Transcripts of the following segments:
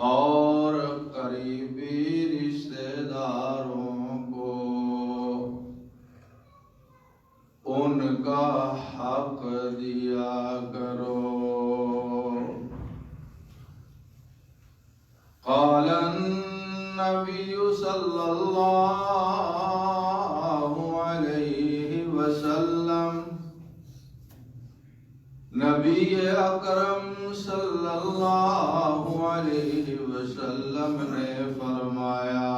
اور قریبی رشتہ داروں کو ان کا حق دیا کرو۔ قال النبی صلی اللہ علیہ وسلم، نبی اکرم صلی اللہ علیہ وسلم نے فرمایا،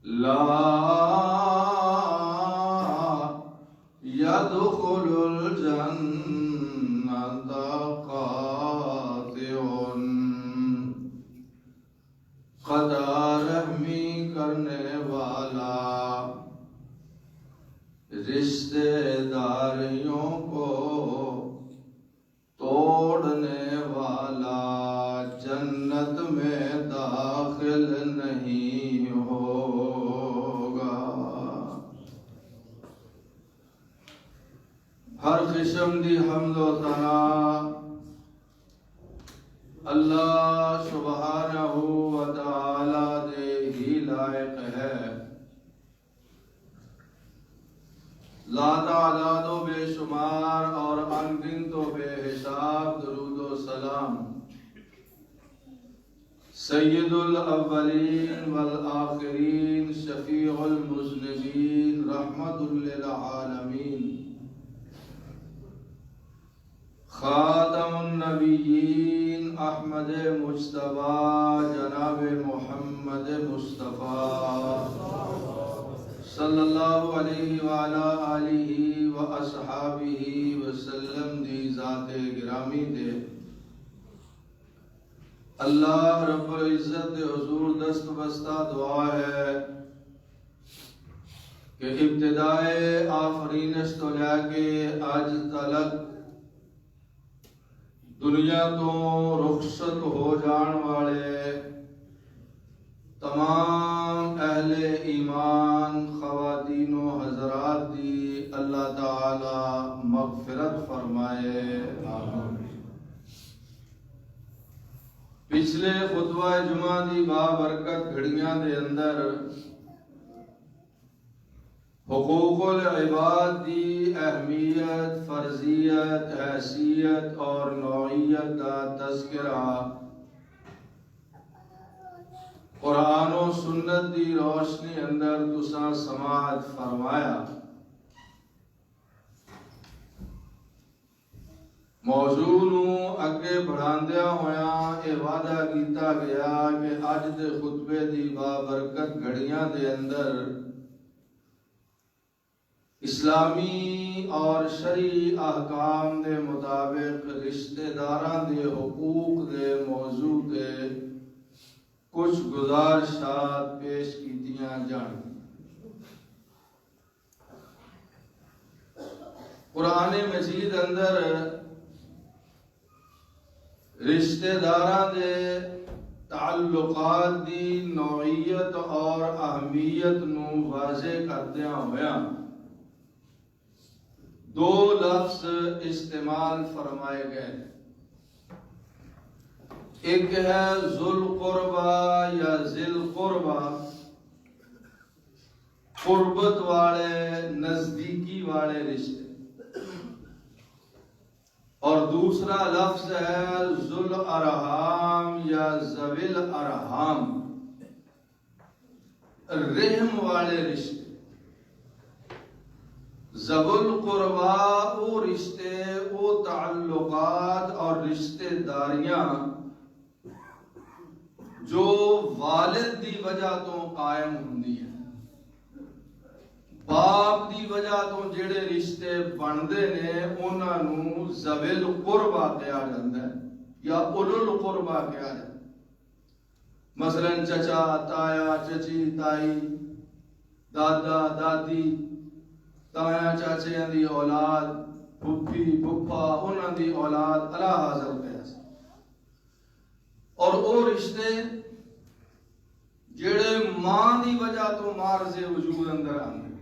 لا يدخل الجنة قاطع، قطع رحمی کرنے والا، رشتہ داریوں کو توڑنے والا جنت میں داخل نہیں ہوگا۔ ہر قسم دی حمد و ثنا اللہ سبحانہ و تعالی دے ہی لائق ہے۔ لا تعداد و بے شمار اور انگنت و بے حساب درود و سلام سید الاولین والآخرین، شفیع المذنبین، رحمت للعالمین، خاتم النبیین، احمد مجتبی جناب محمد مصطفیٰ صلی اللہ علیہ وعلا آلہ واصحابہ وسلم دی ذات گرامی دے اللہ رب العزت دے حضور دست بستہ دعا ہے کہ ابتدائے آفرینش تو لے کے آج تلک دنیا تو رخصت ہو جان والے تمام اہل ایمان خواتین و حضرات دی اللہ تعالی مغفرت فرمائے، آمین۔ پچھلے خطبہ جمعہ دی بابرکت گھڑیاں دے اندر حقوق العباد دی اہمیت، فرضیت، حیثیت اور نوعیت کا تذکرہ قرآن و سنت دی روشنی اندر تساں سماعت فرمایا۔ موضوع نوں اگے بڑھاندیاں ہویاں یہ وعدہ کیتا گیا کہ اج دے خطبے دی بابرکت گھڑیاں دے اندر اسلامی اور شرعی احکام دے مطابق رشتہ داراں دے حقوق دے موضوع تے کچھ گزارشات پیش کیتیاں جان۔ قرآن مجید اندر رشتہ داراں دے تعلقات دی نوعیت اور اہمیت نو واضح کردیاں ہویاں دو لفظ استعمال فرمائے گئے، ایک ہے ذو القربہ یا ذی القربہ، قربت والے نزدیکی والے رشتے، اور دوسرا لفظ ہے ذو الارحام یا ذوی الارحام، رحم والے رشتے۔ ذوی القربہ وہ رشتے، وہ تعلقات اور رشتے داریاں جو والد دی وجہ تو قائم ہوندی ہے، باپ دی وجہ تو جڑے رشتے بندے نے انہاں نوں ذوی القربہ کہا جاندا ہے یا اولو القربہ کہا جاندا ہے۔ مثلا چچا، تایا، چچی، تائی، دادا، دادی، تایا چاچیاں دی اولاد، پھپھی، پھپھا، انہاں دی اولاد اللہ حاضر قیاس، اور او رشتے جڑے ماں دی وجہ تو مارز وجود اندر آندے،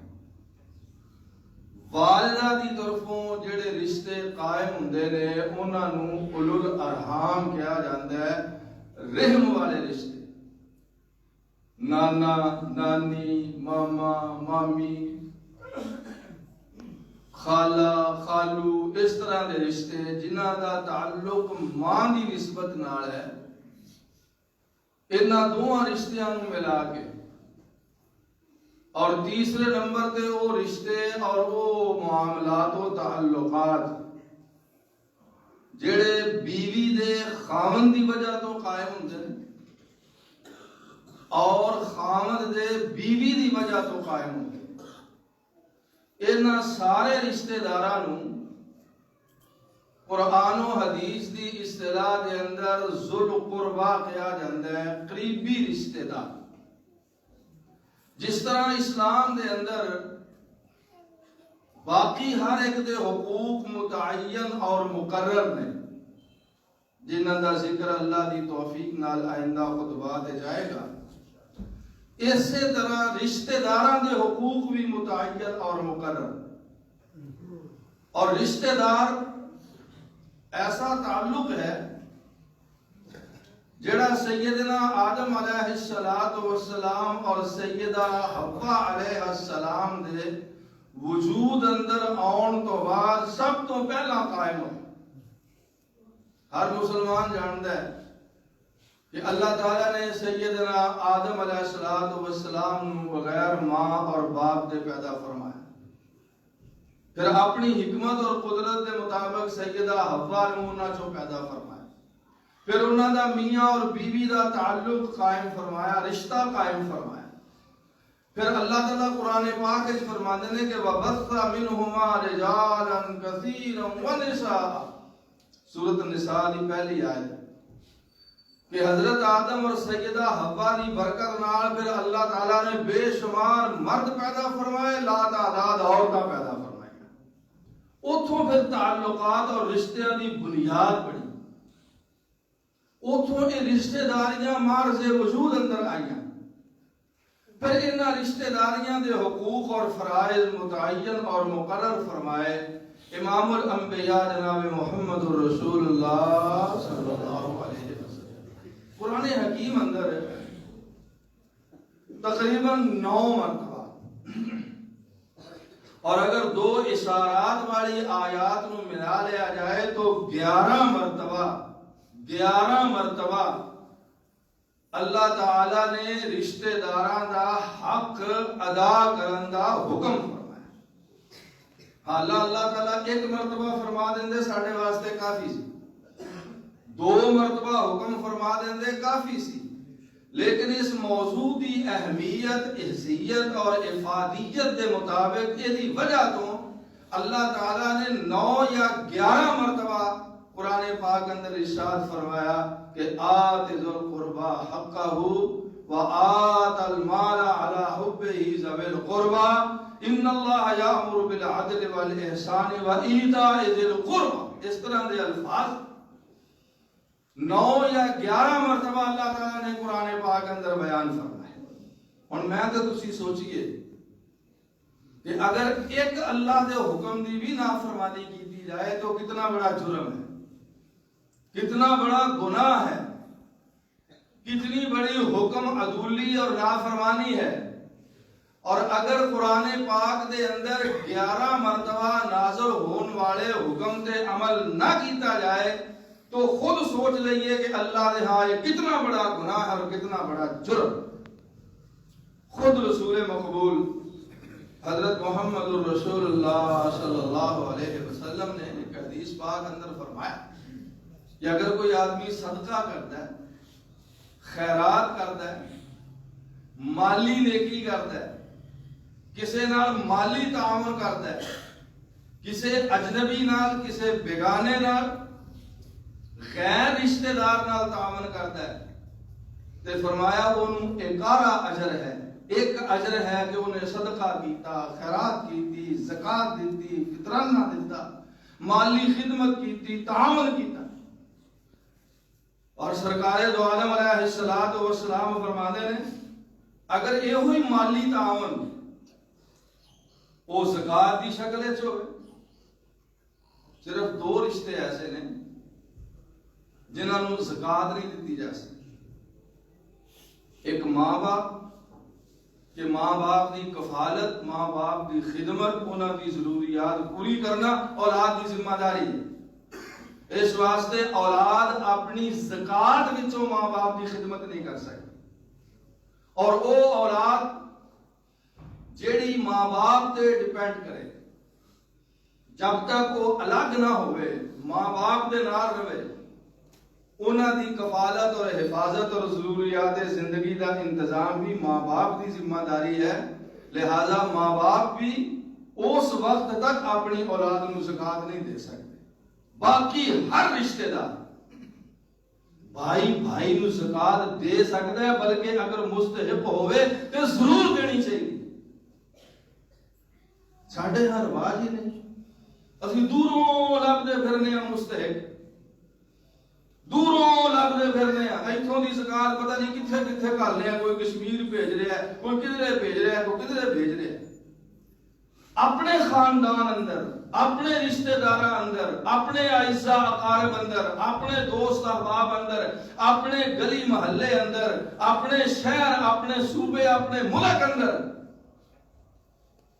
والدہ دی طرفوں جڑے رشتے قائم ہوندے نے انہاں نوں اولو الارحام کہا جاندا ہے، رحم والے رشتے، نانا نانی، ماما مامی، خالہ خالو، اس طرح دے رشتے جنہاں دا تعلق ماں دی نسبت نال ہے، انہاں دوہاں رشتیاں نوں ملا کے، اور تیسرے نمبر تے وہ رشتے اور وہ معاملات و تعلقات جڑے بیوی دے خاوند دی وجہ تو قائم ہوندے نے اور خاوند دے بیوی دی وجہ تو قائم ہوندے نے۔ انہاں سارے رشتے داراں نوں قرآن و حدیث دی اصطلاح دے اندر ذو القربا کہا جاندا ہے، قریبی رشتے دار۔ جس طرح اسلام دے اندر باقی ہر ایک دے حقوق متعین اور مقرر نے، جنہاں دا ذکر اللہ دی توفیق نال آئندہ خطبات جائے گا، اسی طرح رشتہ داراں دے حقوق بھی متعین اور مقرر۔ اور رشتہ دار ایسا تعلق ہے جڑا سیدنا آدم علیہ السلام اور سیدہ حوا علیہ السلام دے وجود اندر آن تو بعد سب تو پہلا قائم ہو۔ ہر مسلمان جانتا ہے کہ اللہ تعالیٰ نے سیدنا آدم علیہ السلام بغیر ماں اور باپ دے پیدا فرمایا، پھر اپنی حکمت اور قدرت کے مطابق سیدہ حوا نے انہاں چوں پیدا فرمایا، پھر انہاں دا میاں اور بیوی دا تعلق قائم فرمایا، رشتہ قائم فرمایا۔ پھر اللہ تعالیٰ قرآن پاک میں فرماتے ہیں کہ وَبَثَّ مِنْهُمَا رِجَالًا كَثِيرًا وَنِسَاءً، سورۃ النساء دی پہلی آیت کہ حضرت آدم اور سیدہ حوا دی برکت نال پھر اللہ تعالیٰ نے بے شمار مرد پیدا فرمائے، لا تعداد عورتاں پیدا فرمائے۔ اتھوں پھر تعلقات اور رشتیاں دی بنیاد بنی، اتھوں یہ رشتہ داریاں مارز وجود اندر آئیاں، پھر انہاں رشتہ داریاں دے حقوق اور فرائض متعین اور مقرر فرمائے امام الانبیاء جناب محمد رسول اللہ صلی اللہ علیہ وسلم۔ قرآن حکیم اندر تقریباً 9 مرتبہ، اور اگر 2 اشارات والی آیات نو ملا لیا جائے تو 11 مرتبہ اللہ تعالیٰ نے رشتہ داراں دا حق ادا کرن دا حکم فرمایا۔ اللہ تعالیٰ 1 مرتبہ فرما دیندے ساڈے واسطے کافی سی، 2 مرتبہ حکم فرما دیندے کافی سی، لیکن اس موضوع دی اہمیت، حیثیت اور افادیت دے مطابق یہ وجہ تو اللہ تعالیٰ نے 9 یا 11 مرتبہ قرآن پاک اندر ارشاد فرمایا کہ آت ذی القربى حقہ وآت المال علی حبہ ذوی القربى ان اللہ یأمر بالعدل والاحسان وایتاء ذی القربى۔ اس طرح دے الفاظ 9 یا 11 مرتبہ اللہ تعالیٰ نے قرآن پاک اندر بیان فرمایا۔ اور میں تو تسی سوچئے کہ اگر ایک اللہ دے حکم دی بھی نافرمانی کی جائے تو کتنا بڑا جرم ہے، کتنا بڑا گناہ ہے، کتنی بڑی حکم عدولی اور نافرمانی ہے۔ اور اگر قرآن پاک دے اندر 11 مرتبہ نازل ہون والے حکم تے عمل نہ کیتا جائے تو خود سوچ لئیے کہ اللہ نے ہاں یہ کتنا بڑا گناہ ہے اور کتنا بڑا جرم۔ خود رسول مقبول حضرت محمد رسول اللہ صلی اللہ علیہ وسلم نے ایک حدیث پاک اندر فرمایا کہ اگر کوئی آدمی صدقہ کرتا ہے، خیرات کرتا ہے، مالی نیکی کرتا ہے، کسی نال مالی تعاون کرتا ہے، کسی اجنبی نال، کسی بیگانے نال، غیر رشتہ دار نال تعاون کرتا ہے، تو فرمایا انہوں ایک اجر ہے، ایک اجر ہے کہ انہیں صدقہ کیتا، خیرات کیتی، زکاة دیتی، فطرانہ دیتا، مالی خدمت کیتی، تعاون کیتا۔ اور سرکار دو عالم علیہ السلام فرماتے ہیں اگر یہ ہوئی مالی تعاون وہ زکاة دی شکل ہے ہوئے، صرف 2 رشتے ایسے نے جنہوں نے زکاة نہیں دیتی جا سکتی۔ ایک ماں باپ کہ ماں باپ کی کفالت، ماں باپ کی خدمت، انہوں کی ضروریات پوری کرنا اولاد کی ذمہ داری ہے۔ اس واسطے اولاد اپنی زکات وچوں ماں باپ کی خدمت نہیں کر سکتی، اور وہ اولاد جیڑی ماں باپ تے ڈیپینڈ کرے، جب تک وہ الگ نہ ہوئے، ماں باپ دے نال رہے، انہاں دی کفالت اور حفاظت اور ضروریات زندگی دا انتظام بھی ماں باپ دی ذمہ داری ہے۔ لہذا ماں باپ بھی اس وقت تک اپنی اولاد نو زکات نہیں دے سکتے۔ باقی ہر رشتہ دار بھائی بھائی نو زکات دے سکتا ہے، بلکہ اگر مستحق ہوئے تو ضرور دینی چاہیے۔ ساڈے ہاں رواج ہی نہیں، اسی دوروں لبدے پھرنے ہیں مستحق، دوروں لبدے پھرنے ہیں، ایتھوں دی زکات پتہ نہیں کتھے کتھے گھلنے ہیں، کوئی کشمیر بھیج رہا ہے، کوئی کدھرے بھیج رہا ہے، کوئی کدھرے بھیج رہا ہے۔ اپنے خاندان اندر، اپنے رشتہ داراں اندر، اپنے اعزاء اقارب اندر، اپنے دوست احباب اندر، اپنے گلی محلے اندر، اپنے شہر، اپنے صوبے، اپنے ملک اندر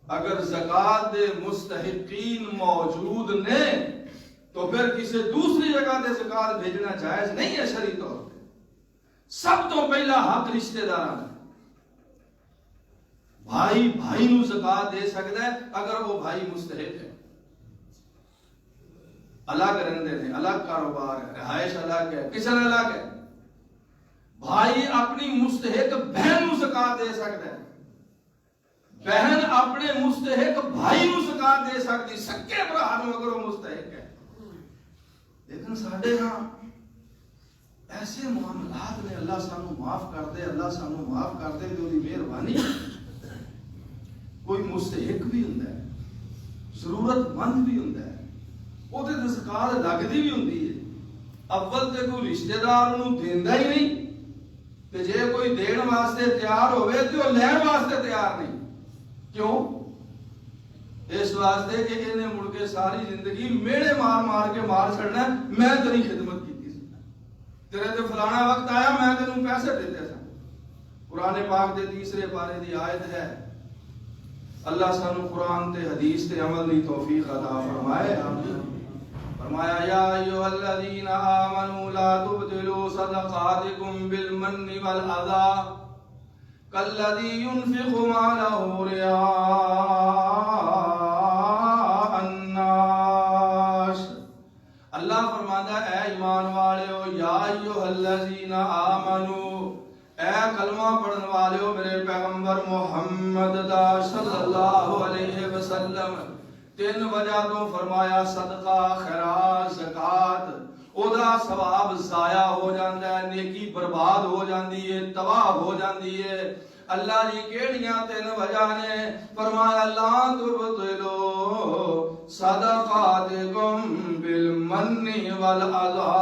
اگر زکات دے مستحقین موجود نے تو پھر کسی دوسری جگہ دے زکات بھیجنا جائز نہیں ہے شرعی طور پہ۔ سب تو پہلا حق رشتہ داراں دا، بھائی بھائی نو زکات دے سکتا ہے اگر وہ بھائی مستحق ہے، الگ رہندے نے، الگ کاروبار ہے، رہائش الگ ہے، کچن الگ ہے، بھائی اپنی مستحق بہن نو زکات دے سکتا ہے، بہن اپنے مستحق بھائی نو زکات دے سکتی، سکے بھرا نو اگر وہ مستحق ہے۔ لیکن ساڈے ہاں ایسے معاملات نے، اللہ سانو معاف کر دے، اللہ سانو معاف کر دے جو دی مہربانی، کوئی مستحق بھی ہوندا ہے، ضرورت مند بھی ہوندا ہے، وہ تے زکات لگدی بھی ہوندی ہے۔ اول تے کوئی رشتہ دار انہوں دیندا ہی نہیں، تے جے کوئی دین واسطے تیار ہوئے تے وہ لین واسطے تیار نہیں۔ کیوں؟ اس واسطے کہ انہیں مڑ کے ساری زندگی میڑے مار مار کے مار چھڑنا ہے، میں تیری خدمت کی تھی، تیرے تے فلانا وقت آیا میں تینوں پیسے دیتے سا۔ قرآن پاک دے 3 پارے دی آیت ہے۔ اللہ سانو قرآن تے حدیث تے عمل دی توفیق عطا فرمائے۔ فرمایا یا ایھا الذین آمنوا لا تبطلوا صدقاتکم بالمن والأذى کالذی ينفق مالہ رئاء الناس۔ اللہ فرماتا ہے اے ایمان والےو، یا ایھا الذین آمنوا، اے کلمہ پڑھن والےو میرے پیغمبر محمد دا صلی اللہ علیہ وسلم 3 وجہ تو فرمایا صدقہ، خیرات، زکات، او دا ثواب ضائع ہو جاندہ ہے، نیکی برباد ہو جاندی ہے، تباہ ہو جاندی ہے۔ اللہ نے کیڑیاں 3 وجہ نے فرمایا لا تبطلو صدقاتکم بالمن والأذى،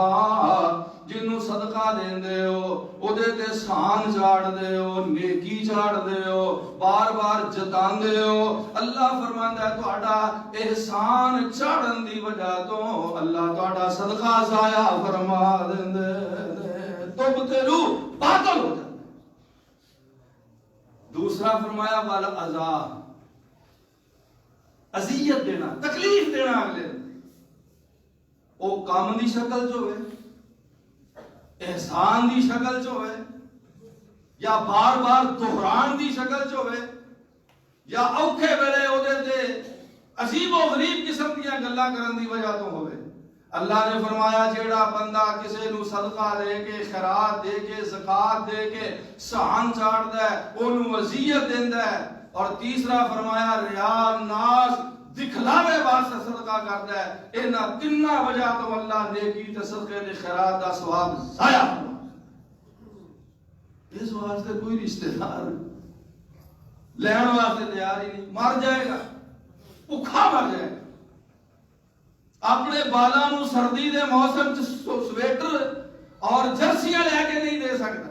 جنوں صدقہ دین دے ہو او دے تے سان چاڑ دے ہو، نیکی چاڑ دے ہو، بار بار جتان دے ہو، اللہ فرماندا ہے تہاڈا احسان چاڑن دی وجہ تو اللہ تہاڈا صدقہ ضائع فرما دیندے نے، تبطلو باطل ہو جاتا۔ دوسرا فرمایا والأذى، اذیت دینا، تکلیف دینا اگلے او کام دی شکل جو ہے، احسان دی شکل جو ہے، یا بار بار دہران دی شکل جو ہے، یا اوکھے ویلے او دے تے عجیب و غریب قسم دیاں گلاں کرن دی وجہ تو ہوئے۔ اللہ نے فرمایا جیڑا بندہ کسے نو صدقہ دے کے، خیرات دے کے، زکات دے کے سہان چاڑدا ہے، اونوں اذیت دیندا ہے۔ اور تیسرا فرمایا ریا ناس، دکھلاوے واسطے صدقہ کردا ہے۔ انہاں 3 وجہ تو اللہ نیکی تے صدقے تے خیرات دا ثواب ضائع فرما۔ اس واسطے کوئی رشتہ دار لین واسطے تیار ہی نہیں، مر جائے گا، بھوکا مر جائے گا، اپنے بالاں نو سردی دے موسم چ سویٹر اور جرسیاں لے کے نہیں دے سکتا۔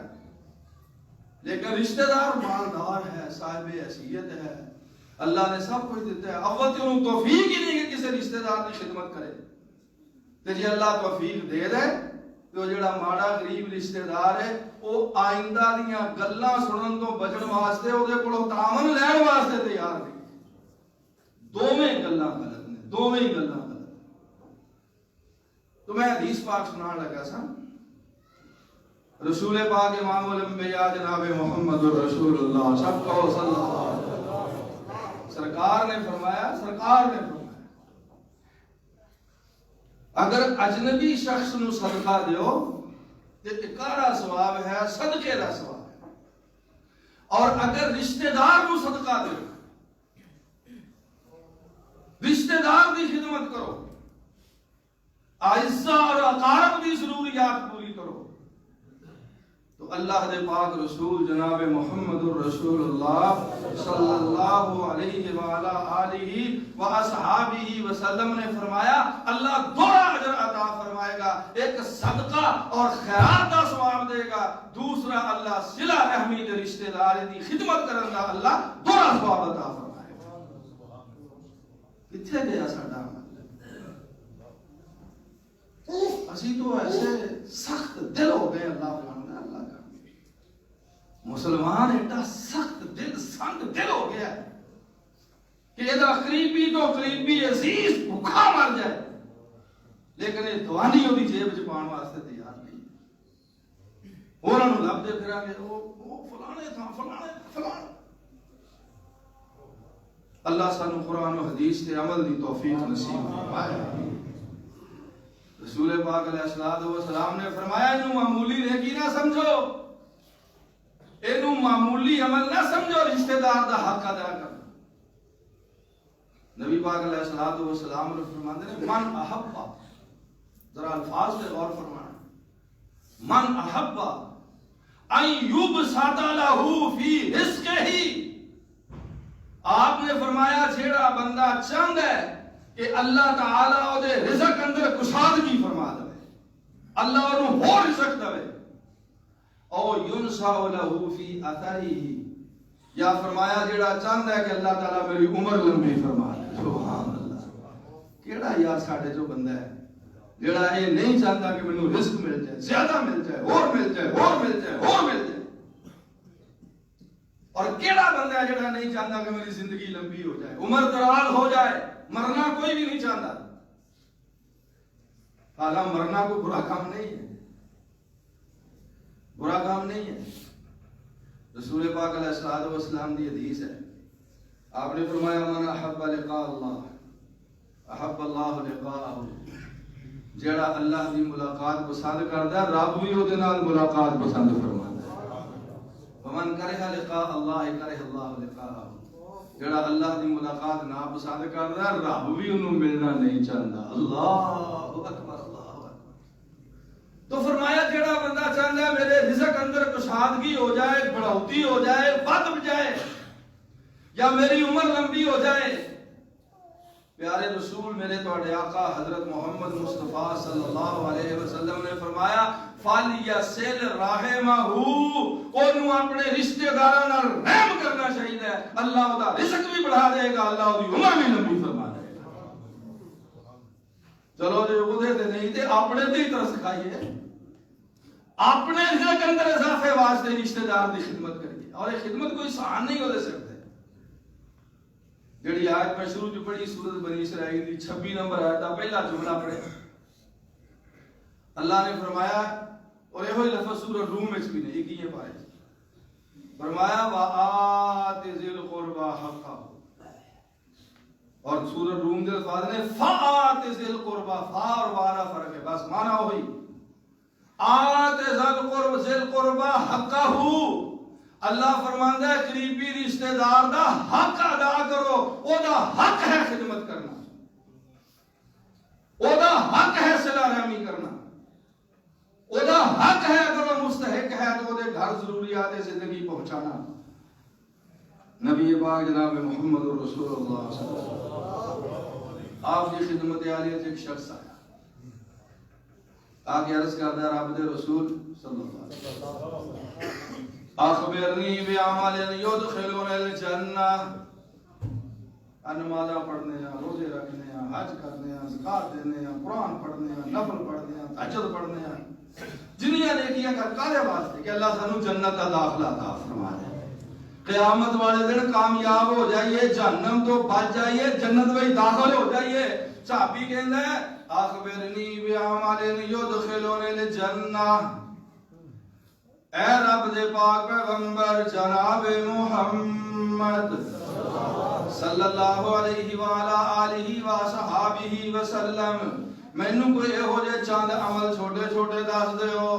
لیکن رشتہ دار مالدار ہے، صاحب حیثیت ہے، اللہ نے سب کچھ دیتا ہے، اول تو انہوں توفیق ہی نہیں کہ کسی رشتہ دار کی خدمت کرے۔ تو جی اللہ توفیق دے دے تو جڑا ماڑا غریب رشتہ دار ہے وہ آئندہ دیاں گلاں سنن تو بچن واسطے او دے کولوں تعاون لین واسطے تیار نہیں. دوویں گلاں غلط نے, دوویں گلاں غلط. تو میں حدیث پاک سنان لگا سا. رسول پاک امام الانبیاء جناب محمد رسول اللہ سب کو صلی اللہ علیہ وسلم سرکار نے فرمایا اگر اجنبی شخص نو صدقہ دیو تے اکارا ثواب ہے, صدقے دا ثواب ہے. اور اگر رشتہ دار نو صدقہ دیو, رشتہ دار دی خدمت کرو, اعزاء اور اقارب دی ضروریات پوری کرو, تو اللہ دے پاک رسول جناب محمد الرسول اللہ صلی اللہ علیہ وآلہ آلہ واصحابہ وسلم نے فرمایا اللہ دوہرا اجر عطا فرمائے گا. ایک صدقہ اور خیرات دا ثواب دے گا, دوسرا اللہ صلہ رحمی دے رشتہ دار دی خدمت کرن دا اللہ دوہرا ثواب عطا فرمائے گا. کتھے گیا ساڈا اسی تو ایسے سخت دل ہو گئے. اللہ مسلمان ایڈا سخت دل سنگ دل ہو گیا ہے کہ یہ قریبی تو قریبی عزیز بھوکا مر جائے لیکن یہ دوانی ہوتی جیب چ پان واسطے تیار نہیں. انہوں لبتے پھرا گے وہ فلانے تھا فلانے. اللہ سانو قرآن و حدیث تے عمل دی توفیق نصیب فرمائے. رسول پاک علیہ الصلوۃ والسلام نے فرمایا انہوں معمولی نیکی نہ سمجھو, اینو معمولی عمل نہ سمجھو رشتہ دار دا حق ادا کرنا. نبی پاک علیہ الصلوۃ والسلام نے فرماتے ہیں من احب, ذرا الفاظ پہ غور فرمانا, من احب ان یبسط لہ فی رزقہ. آپ نے فرمایا جیڑا بندہ چاہندا ہے کہ اللہ تعالی او دے رزق اندر کشادگی فرما دے, اللہ انہوں ہور رزق دے, او ینسا لہ فی اثرہ, یا فرمایا جیڑا چاہندا ہے کہ اللہ تعالیٰ میری عمر لمبی فرما دے. سبحان اللہ. کیڑا یار ساڈے جو بندہ ہے جیڑا یہ نہیں چاہتا کہ مینوں رزق مل جائے, زیادہ مل جائے, اور مل جائے, اور مل جائے, اور مل جائے. اور کیڑا بندہ ہے جیڑا نہیں چاہتا کہ میری زندگی لمبی ہو جائے, عمر دراز ہو جائے. مرنا کوئی بھی نہیں چاہتا, حالانکہ مرنا کوئی برا کام نہیں ہے, برا کام نہیں ہے. رسول پاک علیہ الصلوۃ والسلام دی حدیث ہے, آپ نے فرمایا من احب لقاء اللہ احب اللہ لقاءہ. جیڑا اللہ دی ملاقات پسند کردا ہے رب بھی اودے نال ملاقات پسند فرماندا ہے. ومن کرہ لقاء اللہ کرہ اللہ لقاءہ. جیڑا اللہ دی ملاقات نا پسند کردا ہے رب بھی انہوں ملنا نہیں چاہتا. اللہ اکبر. تو فرمایا جیڑا بندہ چاہتا ہے میرے رزق اندر کشادگی ہو جائے, بڑھوتی ہو جائے, بد جائے, یا میری عمر لمبی ہو جائے. پیارے رسول میرے توڑے آقا حضرت محمد مصطفیٰ صلی اللہ علیہ وسلم نے فرمایا فَلْيَصِلْ رَحِمَهُ, انہوں اپنے رشتہ داراں رحم کرنا چاہیے. اللہ دا رزق بھی بڑھا دے گا, اللہ دی عمر بھی لمبی فرما دے گا. چلو جو وہ دے نہیں تے اپنے تے ترس کھائیے, اپنے رزق اندر اضافے واسطے رشتہ دار دی خدمت کریے. اور یہ خدمت کوئی آسان نہیں ہو دے سکتے. جڑی آیت میں شروع جو پڑھی سورۃ بنی اسرائیل دی 26 نمبر آیت دا پہلا جملہ پڑھے, اللہ نے فرمایا, اور یہ لفظ سورۃ روم میں بھی نہیں, یہ پارے فرمایا وآت ذی القربى حقہ, اور سورۃ روم دے الفاظ نے فآت ذی القربى, فا اور والا فرق ہے, بس معنی وہی. آت ذی القربى حقہ, اللہ فرماندا ہے قریبی رشتہ دار دا حق ادا کرو. او دا حق ہے خدمت کرنا, او دا حق ہے صلہ رحمی کرنا, او دا حق ہے اگر وہ مستحق ہے تو دے گھر ضروریات زندگی پہنچانا. نبی پاک جناب محمد رسول اللہ صلی اللہ علیہ وسلم آپ کی خدمت عالیت ایک شخص آیا, آگے عرض کرتا ہے رب دے رسول صلی اللہ علیہ وسلم اخبرنی بعمل یدخلون الجنہ. نمازاں پڑھنے ہیں, روزے رکھنے ہیں, حج کرنے ہیں, زکات دینے ہیں, قرآن پڑھنے ہیں, نفل پڑھنے ہیں, تہجد پڑھنے ہیں, جنیاں نیکیاں کر کالے واسطے کہ اللہ سانو جنت کا داخلہ عطا فرما دے، قیامت والے دن کامیاب ہو جائیے، جہنم تو بچ جائیے، جنت میں داخل ہو جائیے۔ صحابی کہندا ہے اخبرنی بعمل یدخلنی الجنہ، اے رب دے پاک پیغمبر جناب محمد صلی اللہ علیہ وآلہ آلہ وصحابہ وسلم، مینوں کوئی یہو جے چند عمل چھوٹے چھوٹے دس دیو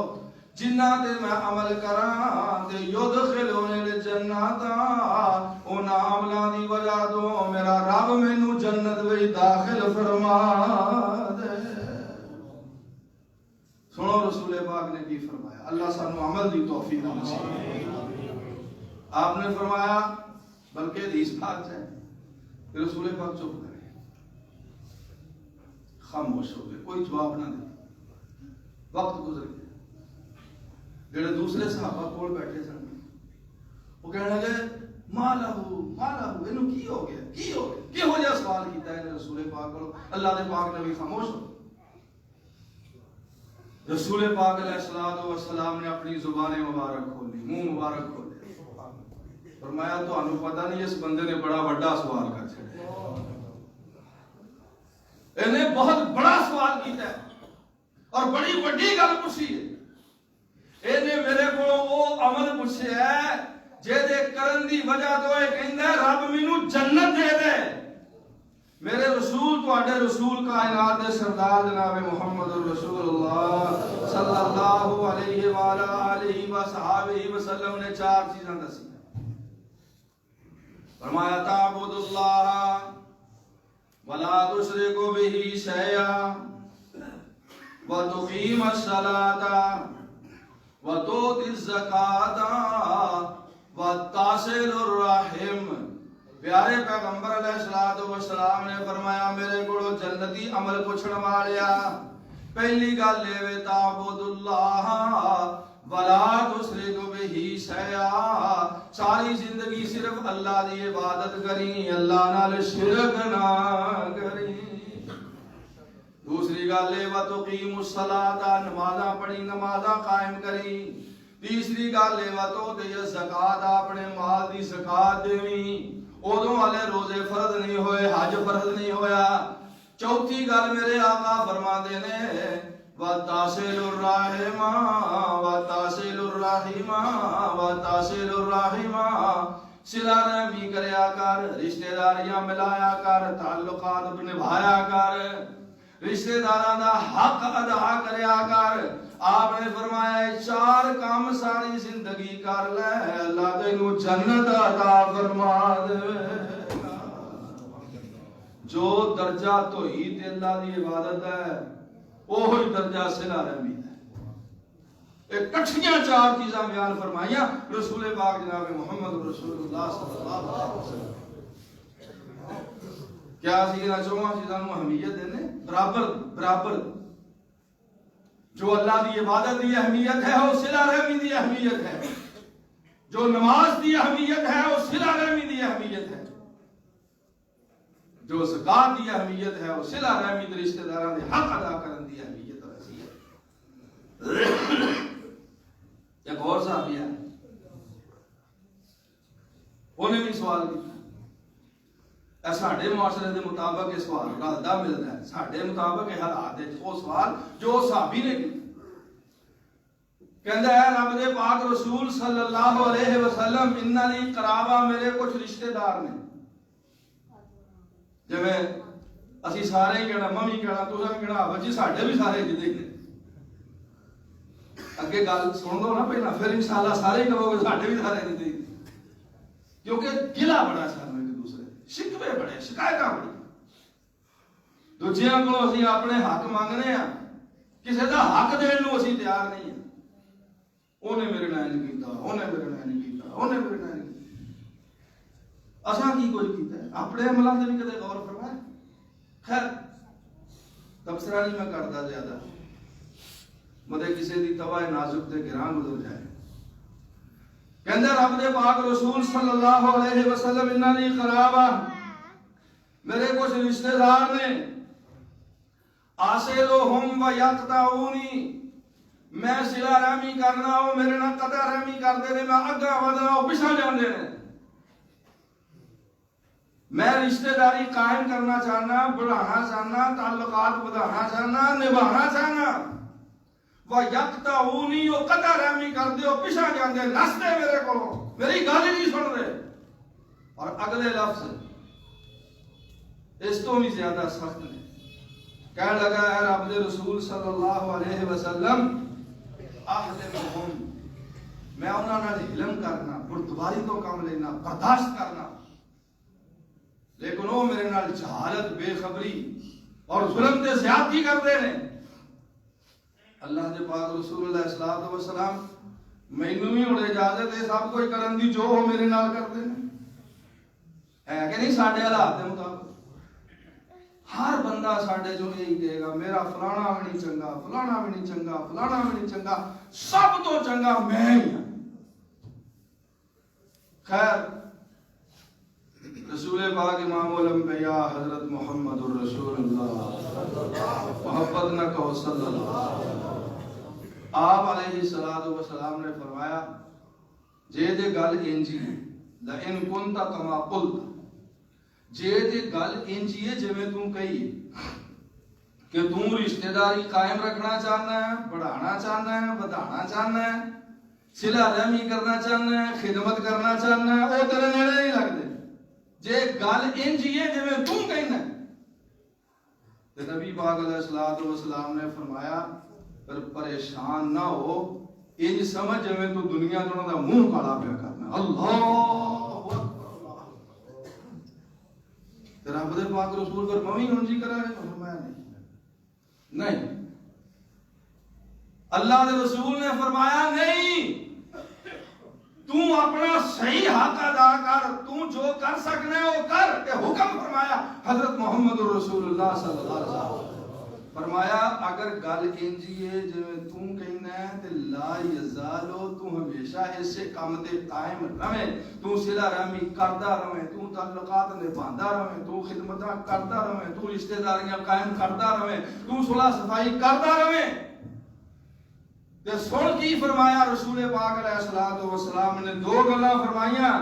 جنہ تے میں عمل کراں تے یدخلونی الجنہ، انہاں عملاں دی وجہ تو میرا رب مینوں جنت وچ داخل فرما دے۔ سنو رسول پاک نے کی فرمایا، اللہ سانو عمل دی توفیق نصیب۔ آپ نے فرمایا، بلکہ حدیث پاک ہے کہ رسول پاک چپ کرے، خاموش ہو گئے، کوئی جواب نہ دے۔ وقت گزر گیا، جڑے دوسرے صحابہ کول بیٹھے سن وہ کہنے لگے مالہو اینو کی ہو گیا، کی ہو گیا، کیہو جہا سوال کیتا ہے رسول پاک کو؟ اللہ دے پاک نبی خاموش ہو۔ رسول پاک علیہ الصلوۃ والسلام نے اپنی زبان مبارک کھولی، منہ مبارک کھولے، فرمایا تانوں پتہ نہیں اس بندے نے بڑا بڑا سوال کر چھڑیا، انہیں بہت بڑا سوال کیتا ہے اور بڑی بڑی گل پوچھی ہے۔ انہیں میرے کو وہ عمل پوچھیا ہے جے دے کرن دی وجہ تو اے کہندا ہے رب مینوں جنت دے دے۔ میرے رسول تواڈے رسول کائنات دے سردار جناب محمد رسول اللہ صلی اللہ علیہ وآلہ آلہ وصحابہ وسلم نے چار چیزاں دسی۔ فرمایا تعبد اللہ ولا تشرک به شیئا وتقیم الصلاۃ وتؤتی الزکاۃ وتصل الرحم۔ پیارے پیغمبر علیہ الصلوۃ والسلام نے فرمایا میرے کو جنتی عمل پوچھن والیا پہلی گل اے تعبد اللہ ولا تشرک به شیئا، ساری زندگی صرف اللہ دی عبادت کریں، اللہ نال شرک نہ کریں۔ دوسری گل اے وتقیم الصلاۃ، نمازاں پڑھی، نمازاں قائم کریں۔ تیسری گل اے وتؤتی الزکاۃ، اپنے مال دی زکات دیویں، ادوں والے روزے فرض نہیں ہوئے، حج فرض نہیں ہویا۔ چوتھی گل میرے آقا فرماندے نے وتصل الرحم وتصل الرحم وتصل الرحم، صلہ رحمی کریا کر، رشتہ داریاں ملایا کر، تعلقات نبھایا کر، رشتہ داراں دا حق ادا کریا کر۔ آپ نے فرمایا چار کام ساری زندگی کر لے اللہ تینوں جنت عطا فرما دے۔ جو درجہ توحید اللہ دی عبادت ہے وہی درجہ صلہ رحمی ہے۔ ایک کٹھیاں چار چیزاں بیان فرمائیاں رسول پاک جناب محمد رسول اللہ صلی اللہ علیہ وسلم۔ کیا سیدنا چواں چیزاں نوں اہمیت دینے برابر جو اللہ دی عبادت دی اہمیت ہے وہ صلہ رحمی دی اہمیت ہے، جو نماز دی اہمیت ہے وہ صلہ رحمی دی اہمیت ہے، جو زکات دی اہمیت ہے وہ صلہ رحمی دے رشتہ داراں دے حق ادا کرن دی اہمیت اور حیثیت۔ ایک اور صحابی ہے انہیں بھی سوال کیا، ساڈے معاشرے دے مطابق یہ سوال رلدا ملدا ہے، ساڈے مطابق یہ حالات وچ وہ سوال جو صحابی نے کیتا، کہندا ہے رب دے پاک رسول صلی اللہ علیہ وسلم انہاں دی قرابہ میرے کچھ رشتہ دار نے، جویں اسی سارے ہی کہنا ممی کہنا تساں بھی کہنا بچی ساڈے بھی سارے جدے نے، اگے گل سن دو نا پہلا پھر انشاءاللہ سارے کہو گے ساڈے بھی سارے جدے، کیونکہ گلا بڑا سانوں ایک دوسرے شکوے بڑے شکایتاں بڑی، دوجیاں کولوں اسی اپنے حق منگنے ہاں، کسے دا حق دین نوں اسی تیار نہیں ہیں، اونے میرے نال نہیں کیتا، اونے میرے نال نہیں کیتا، اونے میرے نال نہیں کیتا، اساں کی کچھ کیتا ہے اپنے عملاں تے بھی کدے غور فرمائے۔ خیر تبصرہ نہیں میں کردا زیادہ، مدے کسے دی توائے نازک تے گراں گزر جائے۔ کہندے رب دے پاک رسول صلی اللہ علیہ وسلم انہاں دی قرابہ میرے کچھ رشتہ دار نے آسلوہم و یقطعونی، میں صلہ رحمی کرنا وہ میرے نال قطع رحمی کرتے ہیں، میں اگا ودنا وہ پچھا جاندے ہیں۔ میں رشتہ داری قائم کرنا چاہنا، بڑھانا چاہنا، تعلقات بڑھانا چاہنا، نبھانا چاہنا، وہ یقطعونی وہ قطع رحمی کرتے ہو پچھا جاندے، نستے میرے کو، میری گل ہی نہیں سن رہے۔ اور اگلے لفظ اس تو بھی زیادہ سخت نے، کہنے لگا اے رب دے رسول صلی اللہ علیہ وسلم احلمہم، میں انہاں نال حلم کرنا، بردباری تو کام لینا، برداشت کرنا، لیکن وہ میرے نال جہالت، بے خبری اور ظلم تے زیادتی کرتے ہیں۔ اللہ دے پاک رسول اللہ صلی اللہ علیہ وسلم مینوں بھی ہن اجازت ہے سب کچھ کرن دی جو وہ میرے نال کرتے ہیں، ہے کہ نہیں؟ ساڈے حالات دے مطابق ہر بندہ ساڈے جو یہی کہے گا میرا فلانا بھی نہیں چنگا، فلانا بھی نہیں چنگا، فلانا بھی نہیں چنگا، سب تو چنگا میں ہی ہوں۔ خیر، رسول پاک امام الانبیاء حضرت محمد الرسول اللہ، محبت نہ کہو صلی اللہ، آپ علیہ السلام نے فرمایا جے دے گل انجی لئن کنت کما قلت، جے دے گل انجی ہے جے میں تم کہی کہ تم رشتہ داری قائم رکھنا چاہنا ہے، بڑھانا چاہنا ہے، بدھانا چاہنا ہے، صلہ رحمی کرنا چاہنا ہے، خدمت کرنا چاہنا ہے، وہ تیرے نیڑے نہیں لگتے، جے گل انجی ہے جے میں تم کہنا ہے۔ تو نبی پاک علیہ السلام نے فرمایا پر پریشان نہ ہو، انج سمجھ جے میں تو دنیا تو دا منہ کالا پیا کرنا۔ اللہ اکبر، تیرا رب دے پاک رسول پر ممی انجی کرا ہے؟ فرمایا نہیں۔ اللہ دے رسول نے فرمایا نہیں، تو اپنا صحیح حق ادا کر، تو جو کر سکنے وہ کر، کہ حکم فرمایا حضرت محمد رسول اللہ صلی اللہ علیہ وسلم۔ فرمایا اگر گل انجی ہے جو تم کہنا ہے تے لا یزالو، تو ہمیشہ اس سے کام تے قائم رہے، تو صلہ رحمی کردا رہے، تو تعلقات نبھاندا رہے، تو خدمتاں کردا رہے، تو رشتہ داریاں قائم کردا رہے، تو صلح صفائی کردا رہے۔ تے سن کی فرمایا رسول پاک علیہ الصلوۃ والسلام نے دو گلاں فرمائیاں،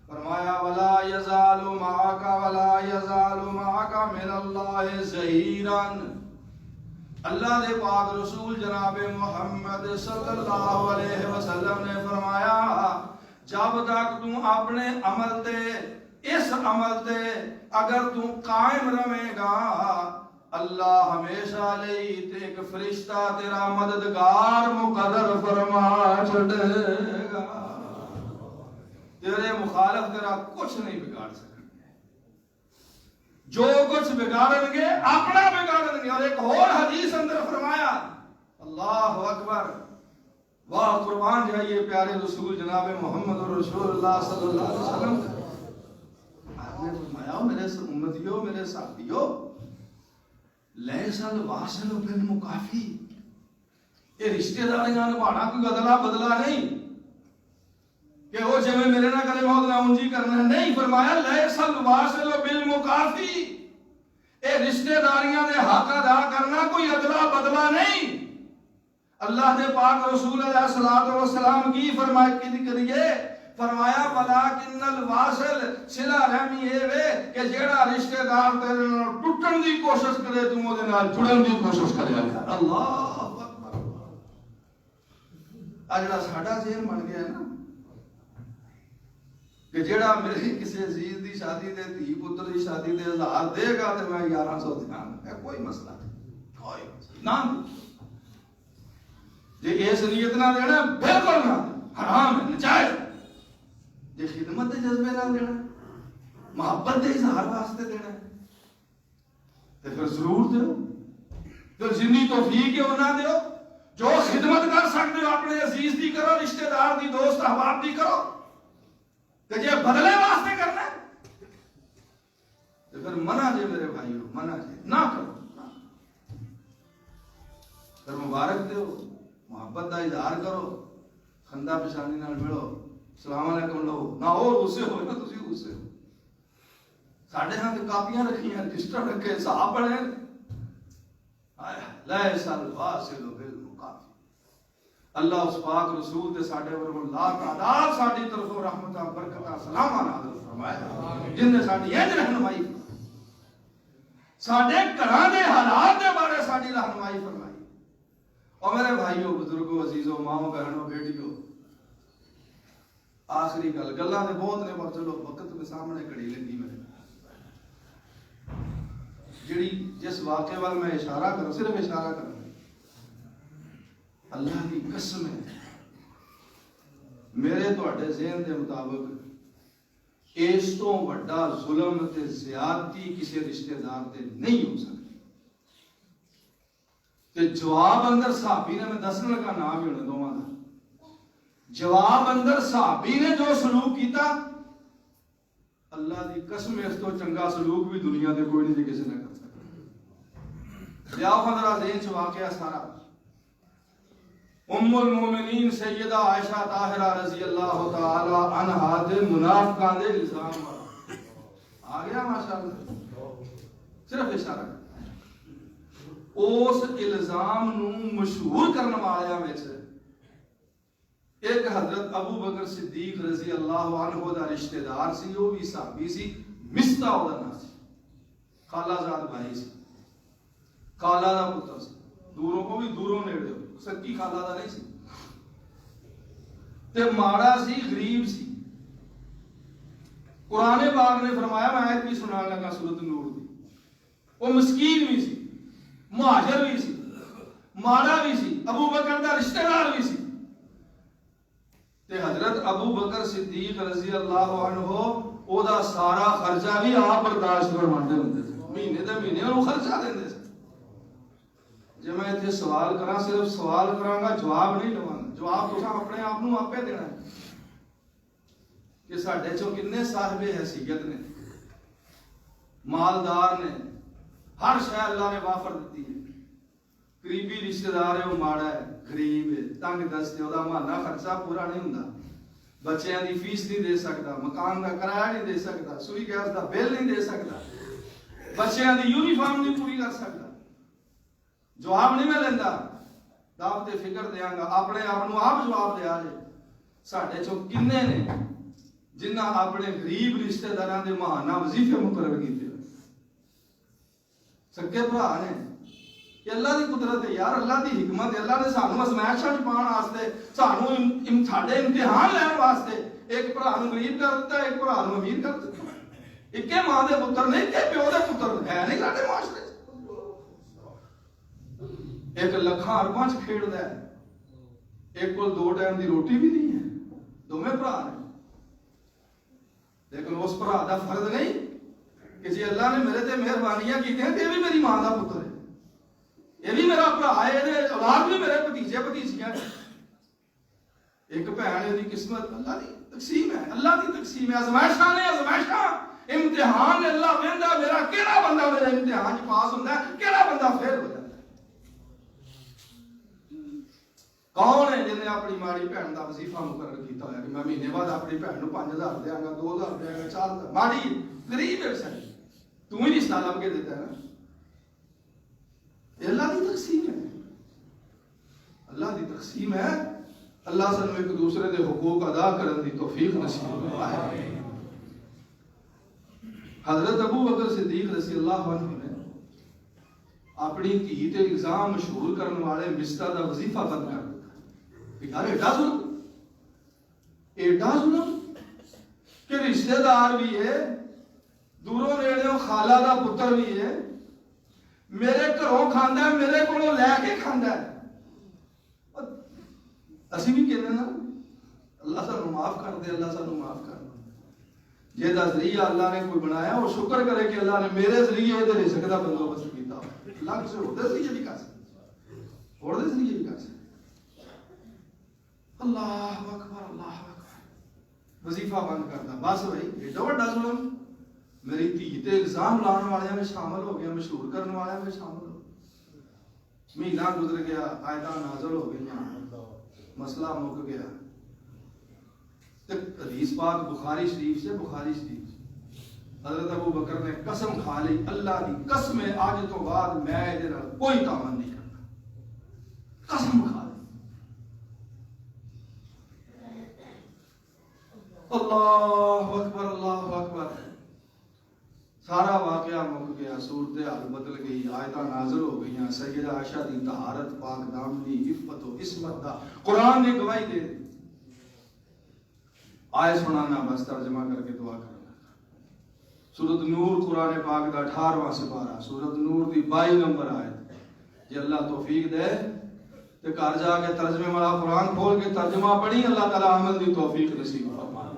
فرمایا ولا یزال معک ولا یزال معک من اللہ ظہیرا، اللہ دے پاک رسول جناب محمد صلی اللہ علیہ وسلم نے فرمایا جب تک تو اپنے عمل تے، اس عمل تے اگر تو قائم رہے گا، اللہ ہمیشہ لئی تے ایک فرشتہ تیرا مددگار مقرر فرما چھڑے گا، تیرے مخالف تیرا کچھ نہیں بگاڑ سکتے، جو کچھ بگاڑن گے اپنا بگاڑن گے۔ اور ایک اور حدیث اندر فرمایا، اللہ اکبر، واہ قربان جائیے پیارے رسول جناب محمد رسول اللہ صلی اللہ علیہ وسلم۔ آپ نے فرمایا میرے امتیوں، میرے صحابیوں، لیس الواصل بالمکافی، یہ رشتہ داریاں نبھانا کوئی بدلا بدلا نہیں کہ وہ جب میرے نہ کرے بہت نہ انجی کرنا ہے، نہیں، فرمایا لیس الواصل بالمکافی، اے رشتہ داریاں دے حق ادا کرنا کوئی ادلا بدلا نہیں۔ اللہ دے پاک رسول علیہ الصلوۃ والسلام کی فرمائے کی کریے، فرمایا ولکن الواصل، صلہ رحمی اے وے کہ جیڑا رشتہ دار تیرے نال ٹوٹن دی کوشش کرے تو اودے نال جڑن دی کوشش کریا کر۔ اللہ اکبر، اجڑا ساڈا ذہن بن گیا ہے نا کہ جیڑا میری کسی عزیز دی شادی دے، دھی پتر دی شادی دے 1000 دے گا تے میں 1100 دیاں، ہے کوئی مسئلہ نہیں، کوئی نہ جے اس نیت نہ دینا بالکل نہ، حرام ہے، ناجائز۔ جے خدمت دے جذبے نال دینا، محبت دے اظہار واسطے دینا تے پھر ضرور دیو، پھر جنی توفیق ہے وہ نہ دیو، جو خدمت کر سکتے ہو اپنے عزیز دی کرو، رشتہ دار دی، دوست احباب دی کرو، کہ جے بدلے واسطے کرنا ہے تو پھر منع جے میرے بھائیو، منع جے نہ کرو، پھر مبارک دیو، محبت دا اظہار کرو، خندہ پیشانی نال ملو، السلام علیکم لو، نہ اور غصے ہو نہ تسی غصے ہو۔ ساڈے ہاں تے کاپیاں رکھیاں، رجسٹر رکھے، صاحب پڑھے، لیس الواصل بالمکافی، اللہ اس پاک رسول تے ساڈے ورگوں لا تعداد ساڈی طرفوں رحمتاں برکتاں سلاماں نازل فرمائے جن نے ساڈی انج رہنمائی ساڈے گھراں دے حالات دے بارے ساڈی رہنمائی فرمائی۔ اور میرے بھائیوں بزرگوں عزیزوں ماؤں بہنوں بیٹیوں آخری گلاں تے بہت نے پر چلو وقت کے سامنے کھڑی لگی میں جڑی جس واقعے وال میں اشارہ کروں صرف اشارہ کروں اللہ کی قسم ہے میرے تواڈے ذہن دے مطابق اس تو بڑا ظلم تے زیادتی کسی رشتہ دار تے نہیں ہو سکتی تے جواب اندر صحابی نے میں دسن لگا نام ہی ہونے دوواں دا جواب اندر صحابی نے جو سلوک کیتا اللہ دی قسم اس تو چنگا سلوک بھی دنیا دے کوئی نہیں کسی نے کر سکتا۔ لیاؤ خندرہ ذہن چ واقعہ سارا ام المومنین سیدہ عائشہ طاہرہ رضی اللہ تعالی عنہا دے منافقاں دے الزام آ گیا ماشاءاللہ صرف اشارہ اس الزام نو مشہور کرنے والیاں وچ ایک حضرت ابو بکر صدیق رضی اللہ عنہ دا رشتہ دار سی وہ بھی صحابی سی مستہ دا نام سی خالہ زاد بھائی سی خالہ دا پتر سی دوروں کو بھی دوروں نیڑے ہو سکی خالہ دا نہیں سی تے ماڑا سی غریب سی قرآن پاک نے فرمایا میں آیت بھی سنان لگا سورۃ نور دی وہ مسکین بھی سی مہاجر بھی سی ماڑا بھی سی ابو بکر دا رشتہ دار بھی سی تے حضرت ابو بکر صدیق رضی اللہ عنہ او دا سارا خرچہ بھی آپ برداشت فرماندے ہوندے تھے مہینے دے مہینے انہوں خرچہ دیندے تھے۔ جے میں اتنے سوال کراں صرف سوال کراں گا جواب نہیں لواں جواب تساں اپنے آپ نوں آپے دینا ہے کہ ساڈے چوں کنے صاحب حیثیت نے مالدار نے ہر شے اللہ نے وافر دتی ہے قریبی رشتہ دار ہے وہ ماڑا ہے غریب ہے تنگ دست ہے دا مہینہ خرچہ پورا نہیں ہوندا بچیاں دی فیس نہیں دے سکدا مکان دا کرایہ نہیں دے سکدا سوئی گیس دا بل نہیں دے سکدا بچیاں دی یونیفارم نہیں پوری کر سکدا جواب نہیں میں لیندا دعوت فکر دیاں گا اپنے آپ نوں آپ جواب دیا جے ساڈے چوں کنے نے جنہاں اپنے غریب رشتہ داراں دے مہانہ وظیفے مقرر کیتے سکے بھرا نے یہ اللہ دی قدرت ہے یار اللہ دی حکمت ہے اللہ نے سانوں ازمائشاں وچ پاؤن واسطے سانوں ساڈے امتحان لین واسطے ایک بھرا نوں غریب کر دتا ایک بھرا نوں امیر کر دتا اکے ماں دے پتر نہیں کہ پیو دے پتر ہے نہیں ساڈے معاشرے ایک لکھاں ارباں چ کھیڑدا ہے ایک کول دو ٹائم دی روٹی بھی نہیں ہے دوویں بھرا نے لیکن اس بھرا دا فرض نہیں کہ جی اللہ نے میرے تے مہربانیاں کی ہیں تے یہ بھی میری ماں دا پتر ہے یہ بھی میرا بھرا ہے یہ اولاد بھی میرے بھتیجے بھتیجیاں ایک بہن دی قسمت اللہ دی تقسیم ہے اللہ دی تقسیم ہے ازمائشاں نے ازمائشاں امتحان اللہ ویندا میرا کیڑا بندہ میرے امتحان چ پاس ہوندا ہے کیڑا بندہ فیل ہو جاندا ہے کون ہے جن نے اپنی ماڑی بہن دا وظیفہ مقرر کیتا ہوا کہ میں مہینے بعد اپنی بہن نوں 5000 دیاں گا 2000 دیاں گا 4000 ماڑی غریب ہے سر تو ہی رشتہ لب کے دیتا ہے نا یہ اللہ دی تقسیم ہے اللہ دی تقسیم ہے اللہ سانو ایک دوسرے دے حقوق ادا کرن دی توفیق نصیب فرمائے۔ حضرت ابو بکر صدیق رضی اللہ عنہ نے اپنی دھی تے الزام مشہور کرنے والے مستہ دا وظیفہ بند کر دیتا کہ یار ایڈا ظلم کہ رشتہ دار بھی ہے دوروں نیڑوں خالہ دا پتر بھی ہے میرے گھروں کھاندا ہے میرے کولوں لے کے کھاندا ہے اسی بھی کہنے نا اللہ سانو معاف کر دے اللہ سانو معاف کر دے جے دا ذریعہ اللہ نے کوئی بنایا وہ شکر کرے کہ اللہ نے میرے ذریعے دے رزق دا بندوبست کیتا اللہ کسے ہور دے ذریعے بھی کر سکتا ہور دے ذریعے بھی کر سکتا اللہ اکبر وظیفہ بند کرنا بس بھائی ایڈا بڑا ظلم میری دھی تے الزام لان والے میں شامل ہو گیا مشہور کرنے والے میں شامل ہو مہینہ گزر گیا آیتاں نازل ہو گئی مسئلہ مک گیا حدیث پاک بخاری شریف سے حضرت ابو بکر نے قسم کھا لی اللہ دی قسم آج تو بعد میں کوئی تعاون نہیں کرتا قسم کھا لی اللہ اکبر اللہ اکبر. سارا واقعہ مک گیا، صورتحال بدل گئی، آیتاں نازل ہو گئیاں. سیدہ عائشہ دی طہارت، پاک دامنی، عفت و عصمت دا قرآن نے گواہی دے دی. آیت سنانا بس ترجمہ کر کے دعا کرنا. سورۃ نور قرآن پاک دا 18واں سپارہ، سورۃ نور دی 22 نمبر آیت. جی اللہ توفیق دے تے گھر جا کے ترجمے والا قرآن کھول کے ترجمہ پڑھی، اللہ تعالی عمل دی توفیق نصیب فرمائے.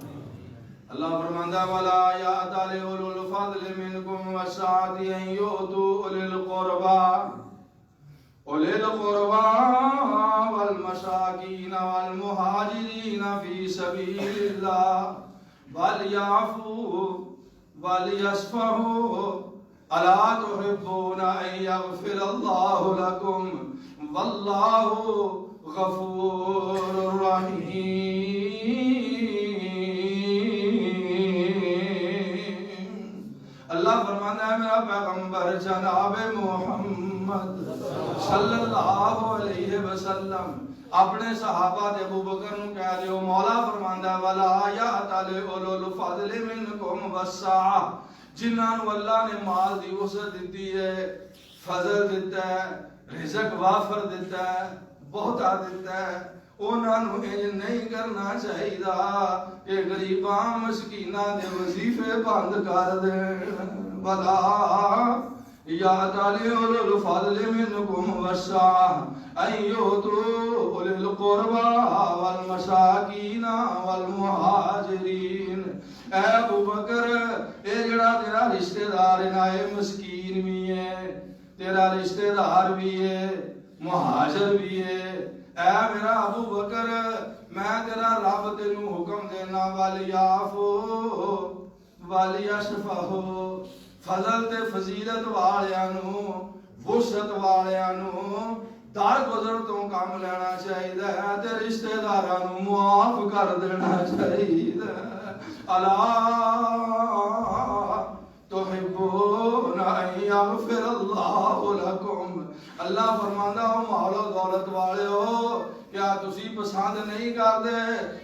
اللہ فرماندا والا یا تعالی اولو الفضل منکم والسعۃ ان یؤتوا اولی القربى والمساکین والمہاجرین فی سبیل اللہ ولیعفوا ولیصفحوا الا تحبون ان یغفر اللہ لکم واللہ غفور رحیم. اللہ فرماتا ہے میرا پیغمبر جناب محمد صلی اللہ علیہ وسلم اپنے صحابہ دے ابو بکر نو کہہ دیو، مولا فرماندا ہے ولا یأت اولو الفضل منکم والسعہ، جنہاں نو اللہ نے مال دی وسعت دتی ہے، فضل دیتا ہے، رزق وافر دیتا ہے، بہتا دیتا ہے، انہاں نو انج نہیں کرنا چاہیے کہ غریباں مسکیناں دے وظیفے بند کر دین. ولا یا تعالی اولو الفضل منکم والسعہ ان یؤتوا اولی القربى والمساکین والمہاجرین. اے ابو بکر، اے جڑا تیرا رشتہ دار ہے، مسکین بھی ہے، تیرا رشتہ دار بھی ہے، مہاجر بھی ہے. اے میرا ابو بکر، میں تیرا رب تینوں حکم دینا ولیعفو ولیصفحوا، فضل تے فضیلت والیاں نو، وسعت والیاں نو درگزر تو کام لینا چاہیے تے رشتہ داراں نو معاف کر دینا چاہیے. الا تحبون ان یغفر اللہ لکم، اللہ فرماندا ہو مال و دولت والے ہو، کیا تسی پسند نہیں کردے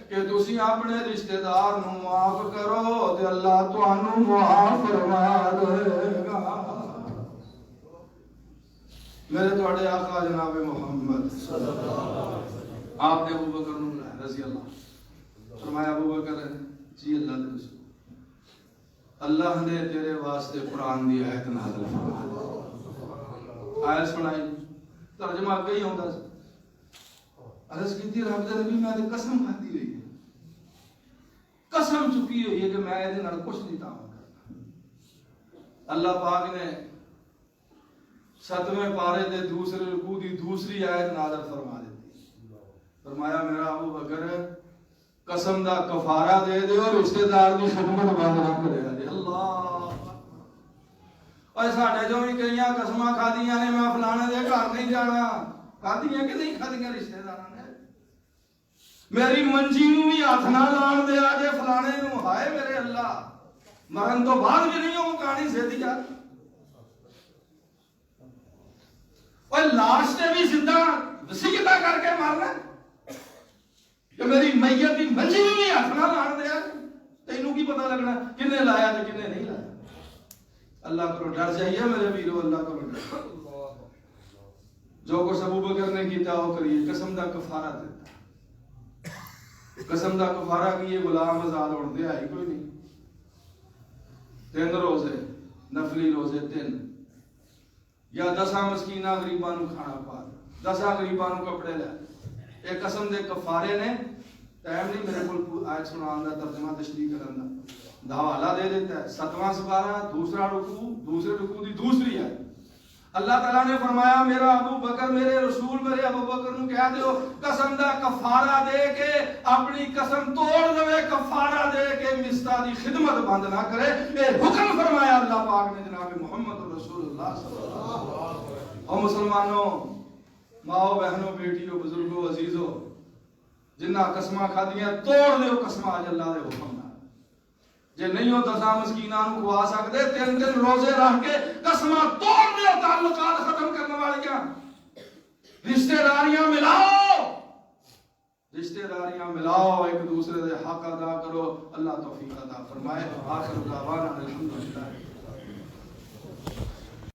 کہ تسی اپنے رشتہ دار نو معاف کرو تے اللہ تانوں معاف فرما دے گا. میرے تواڈے آقا جناب محمد صلی اللہ علیہ وسلم آپ نے ابو بکر نو رضی اللہ فرمایا، ابو بکر جی اللہ دے رسول، اللہ نے تیرے واسطے قرآن دی آیت نازل فرمائی. آیت سنائی، ترجمہ کئی ہوندا سی. عرض کیتی رب دے نبی میں تے قسم کھاتی ہوئی ہے، قسم چکی ہوئی ہے کہ میں اے دے نال کچھ نہیں تعامل کرنا. اللہ پاک نے 7ویں پارے دے دوسرے رکوع دی دوسری آیت نازل فرما دیتی. فرمایا میرا ابو بکر قسم دا کفارہ دے دے اور رشتہ دار دی خدمت بند نہ کرے. اللہ اور ساڈے جو بھی کئیاں قسماں کھادیاں نے میں فلانے دے گھر نہیں جانا، کھادیاں کہ نہیں کھادیاں رشتہ داراں نے. میری منجی نو بھی ہاتھ نہ لان دیا جے فلانے نو، ہائے میرے اللہ، مرن تو بعد بھی نہیں ہو کہانی سے دیا. اور لاش تے بھی زندہ وسیعتاں کر کے مارنا کہ میری میت دی منجی نو بھی ہاتھ نہ لان دیا. تینوں کی پتہ لگنا کنے لایا تے کنے نہیں لایا. اللہ کو ڈر جائیے میرے ویرو، اللہ کو ڈر. جو کچھ ابو بکر نے کیتا وہ کریے. قسم دا کفارہ دیتا، قسم دا کفارہ کیے غلام آزاد ہونے دے آئی کوئی نہیں. 3 روزے نفلی روزے 3 یا 10 مسکیناں غریباں نو کھانا پا، 10 غریباں نو کپڑے لے. ایک قسم دے کفارے نے. ٹائم نہیں میرے کو آیت سنان دا ترجمہ تشریح کرن دا حوالہ دے دیتا ہے. 7واں سپارہ دوسرا رکوع، دوسرے رکوع دی دوسری ہے. اللہ تعالیٰ نے فرمایا میرا ابو بکر، میرے رسول میرے ابو بکر نو کہہ دیو قسم دا کفارہ دے کے اپنی قسم توڑ دے، کفارہ دے کے مستا دی خدمت بند نہ کرے. اے حکم فرمایا اللہ پاک نے جناب محمد رسول اللہ صلی اللہ علیہ وسلم. اور مسلمانوں، ماؤ بہنوں، بیٹیوں، بزرگوں، عزیزوں، جنہ قسماں کھادیاں توڑ دیو قسماں اج اللہ دے حکم نال. جے نہیں ہو 10 مسکیناں نو کھوا سکدے 3 دن روزے رکھ کے قسماں توڑ دیو. تعلقات ختم کرنے والیاں، رشتہ داریاں ملاؤ. رشتہ داریاں ملاؤ، ایک دوسرے دے حق ادا کرو. اللہ توفیق عطا فرمائے. آخر دعوانا الحمدللہ.